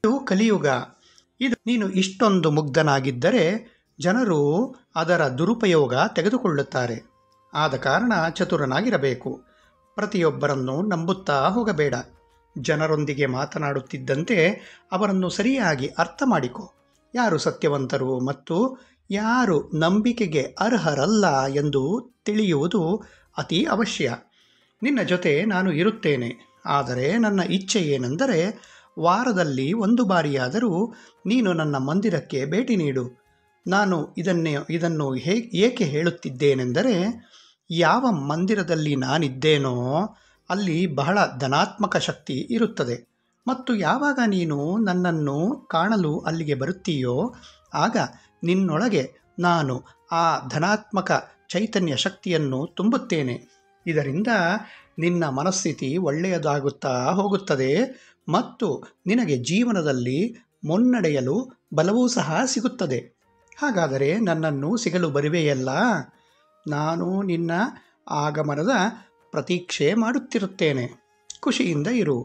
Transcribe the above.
ಇದು ಕಲಿಯುಗ. ಇದು ನೀನು ಇಷ್ಟೊಂದು ಮುಗ್ಧನಾಗಿದ್ದರೆ ಜನರು ಅದರ ದುರುಪಯೋಗ ತೆಗೆದುಕೊಳ್ಳುತ್ತಾರೆ. ಆದ ಕಾರಣ ಚತುರನಾಗಿರಬೇಕು. ಪ್ರತಿಯೊಬ್ಬರನ್ನು ನಂಬುತ್ತಾ ಹೋಗಬೇಡ. ಜನರೊಂದಿಗೆ ಮಾತನಾಡುತ್ತಿದ್ದಂತೆ ಅವರನ್ನು ಸರಿಯಾಗಿ ಅರ್ಥ ಮಾಡಿಕೊ. ಯಾರು ಸತ್ಯವಂತರು ಮತ್ತು ಯಾರು ನಂಬಿಕೆಗೆ ಅರ್ಹರಲ್ಲ ಎಂದು ತಿಳಿಯುವುದು ಅತಿ ಅವಶ್ಯ. ನಿನ್ನ ಜೊತೆ ನಾನು ಇರುತ್ತೇನೆ. ಆದರೆ ನನ್ನ ಇಚ್ಛೆ ಏನೆಂದರೆ ವಾರದಲ್ಲಿ 1 ಬಾರಿಯಾದರೂ ನೀನು ನನ್ನ ಮಂದಿರಕ್ಕೆ ಭೇಟಿ ನೀಡು. ನಾನು ಇದನ್ನು ಏಕೆ ಹೇಳುತ್ತಿದ್ದೇನೆಂದರೆ, ಯಾವ ಮಂದಿರದಲ್ಲಿ ನಾನಿದ್ದೇನೋ ಅಲ್ಲಿ ಬಹಳ ಧನಾತ್ಮಕ ಶಕ್ತಿ ಇರುತ್ತದೆ. ಮತ್ತು ಯಾವಾಗ ನೀನು ನನ್ನನ್ನು ಕಾಣಲು ಅಲ್ಲಿಗೆ ಬರುತ್ತೀಯೋ ಆಗ ನಿನ್ನೊಳಗೆ ನಾನು ಆ ಧನಾತ್ಮಕ ಚೈತನ್ಯ ಶಕ್ತಿಯನ್ನು ತುಂಬುತ್ತೇನೆ. ಇದರಿಂದ ನಿನ್ನ ಮನಸ್ಥಿತಿ ಒಳ್ಳೆಯದಾಗುತ್ತಾ ಹೋಗುತ್ತದೆ ಮತ್ತು ನಿನಗೆ ಜೀವನದಲ್ಲಿ ಮುನ್ನಡೆಯಲು ಬಲವೂ ಸಹ ಸಿಗುತ್ತದೆ. ಹಾಗಾದರೆ ನನ್ನನ್ನು ಸಿಗಲು ಬರುವೆಯಲ್ಲ? ನಾನು ನಿನ್ನ ಆಗಮನದ ಪ್ರತೀಕ್ಷೆ ಮಾಡುತ್ತಿರುತ್ತೇನೆ. ಖುಷಿಯಿಂದ ಇರು.